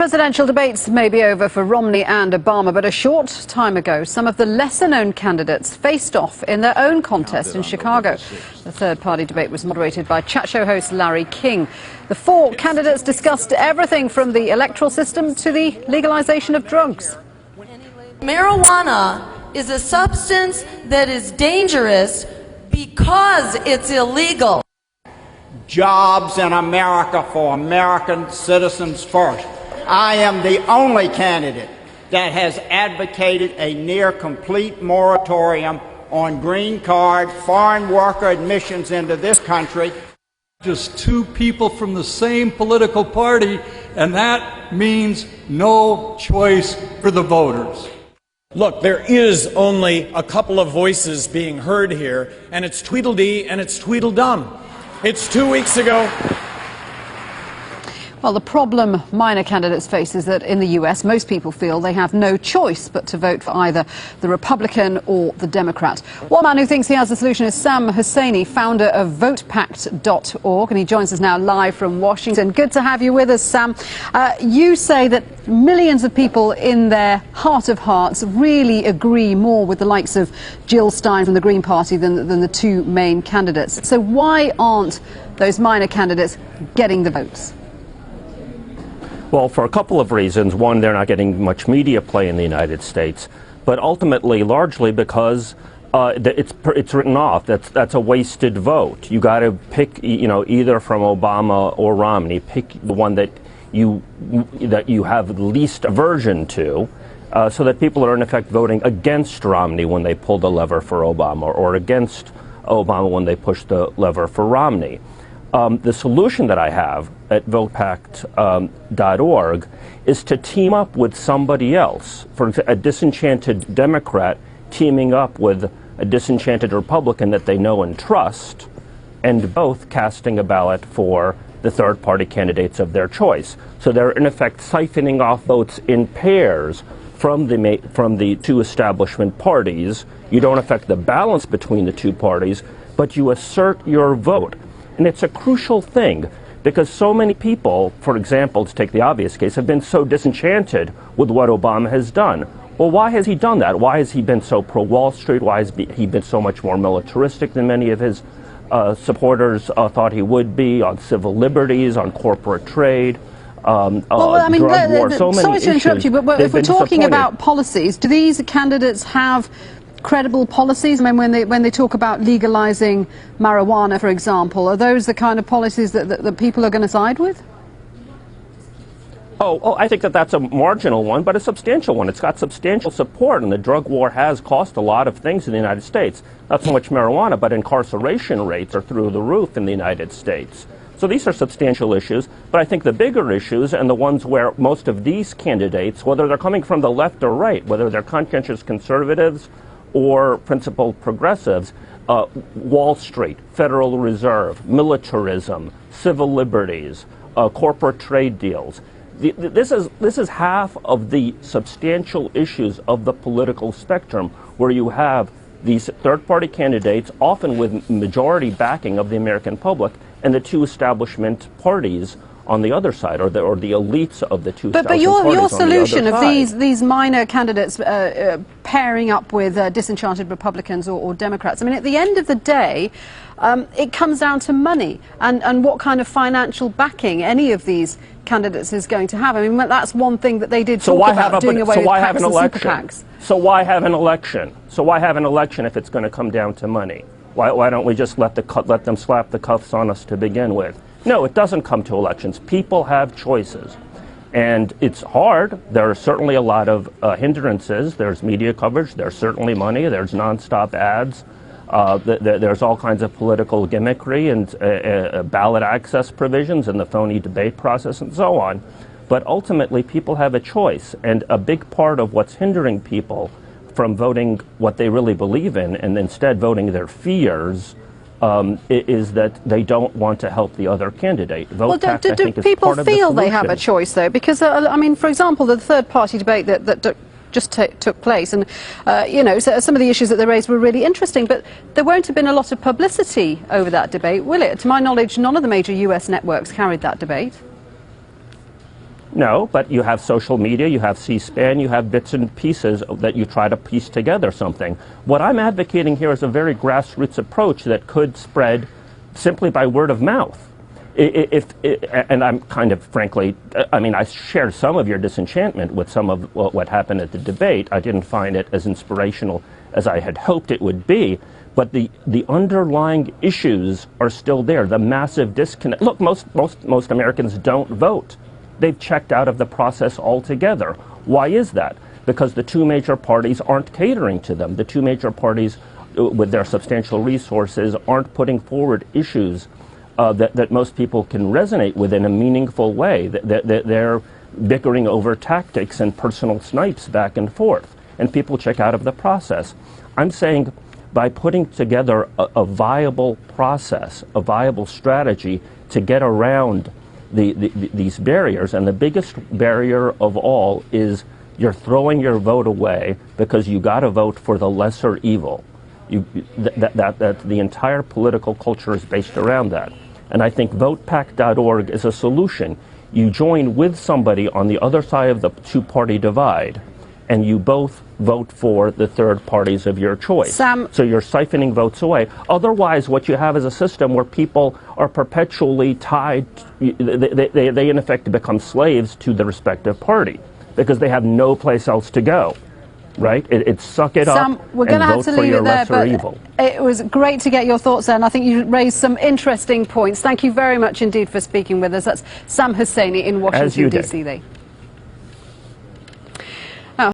Presidential debates may be over for Romney and Obama, but a short time ago, some of the lesser-known candidates faced off in their own contest in Chicago. The third-party debate was moderated by chat show host Larry King. The four candidates discussed everything from the electoral system to the legalization of drugs. Marijuana is a substance that is dangerous because it's illegal. Jobs in America for American citizens first. I am the only candidate that has advocated a near-complete moratorium on green card foreign worker admissions into this country. Just two people from the same political party, and that means no choice for the voters. Look, there is only a couple of voices being heard here, and it's Tweedledee and it's Tweedledum. It's 2 weeks ago. Well, the problem minor candidates face is that in the US, most people feel they have no choice but to vote for either the Republican or the Democrat. One man who thinks he has the solution is Sam Husseini, founder of votepact.org, and he joins us now live from Washington. Good to have you with us, Sam. You say that millions of people in their heart of hearts really agree more with the likes of Jill Stein from the Green Party than the two main candidates. So why aren't those minor candidates getting the votes? Well, for a couple of reasons. One, they're not getting much media play in the United States, but ultimately, largely because it's written off. That's a wasted vote. You got to pick, either from Obama or Romney. Pick the one that you have the least aversion to, so that people are in effect voting against Romney when they pull the lever for Obama, or against Obama when they push the lever for Romney. The solution that I have at votepact.org is to team up with somebody else. For example, a disenchanted Democrat teaming up with a disenchanted Republican that they know and trust, and both casting a ballot for the third-party candidates of their choice. So they're in effect siphoning off votes in pairs from the two establishment parties. You don't affect the balance between the two parties, but you assert your vote. And it's a crucial thing because so many people, for example, to take the obvious case, have been so disenchanted with what Obama has done. Well, why has he done that? Why has he been so pro-Wall Street? Why has he been so much more militaristic than many of his supporters thought he would be, on civil liberties, on corporate trade, drug war, so many sorry to interrupt you, but if we're talking about policies, do these candidates have credible policies? I mean, when they talk about legalizing marijuana, for example, are those the kind of policies that people are going to side with? Oh, I think that's a marginal one, but a substantial one. It's got substantial support, and the drug war has cost a lot of things in the United States. Not so much marijuana, but incarceration rates are through the roof in the United States. So these are substantial issues, but I think the bigger issues, and the ones where most of these candidates, whether they're coming from the left or right, whether they're conscientious conservatives or principled progressives, Wall Street, Federal Reserve, militarism, civil liberties, corporate trade deals. This is half of the substantial issues of the political spectrum, where you have these third-party candidates, often with majority backing of the American public, and the two establishment parties on the other side, or the elites of the two. But your solution of these minor candidates pairing up with disenchanted Republicans or Democrats, I mean, at the end of the day, it comes down to money and what kind of financial backing any of these candidates is going to have. I mean, that's one thing that they did talk about, doing away with PACs and super PACs. So why have an election? So why have an election if it's going to come down to money? Why don't we just let them slap the cuffs on us to begin with? No, it doesn't come to elections. People have choices. And it's hard. There are certainly a lot of hindrances. There's media coverage. There's certainly money. There's nonstop ads. There's all kinds of political gimmickry and ballot access provisions and the phony debate process and so on. But ultimately, people have a choice. And a big part of what's hindering people from voting what they really believe in and instead voting their fears is that they don't want to help the other candidate. Do people feel they have a choice, though? Because, I mean, for example, the third-party debate that just took place, and, so some of the issues that they raised were really interesting, but there won't have been a lot of publicity over that debate, will it? To my knowledge, none of the major US networks carried that debate. No, but you have social media, you have C-SPAN, you have bits and pieces that you try to piece together something. What I'm advocating here is a very grassroots approach that could spread simply by word of mouth. And I'm kind of, frankly, I mean, I shared some of your disenchantment with some of what happened at the debate. I didn't find it as inspirational as I had hoped it would be. But the underlying issues are still there. The massive disconnect. Look, most Americans don't vote. They've checked out of the process altogether. Why is that? Because the two major parties aren't catering to them. The two major parties, with their substantial resources, aren't putting forward issues that most people can resonate with in a meaningful way. They're bickering over tactics and personal snipes back and forth, and people check out of the process. I'm saying by putting together a viable process, a viable strategy to get around these barriers, and the biggest barrier of all is you're throwing your vote away because you got to vote for the lesser evil. That the entire political culture is based around that. And I think votepact.org is a solution. You join with somebody on the other side of the two-party divide, and you both vote for the third parties of your choice. Sam. So you're siphoning votes away. Otherwise, what you have is a system where people are perpetually tied, they in effect become slaves to the respective party because they have no place else to go. Right? It's suck it Sam, up we're going to have to leave it there, but evil. It was great to get your thoughts there, and I think you raised some interesting points. Thank you very much indeed for speaking with us. That's Sam Husseini in Washington, D.C.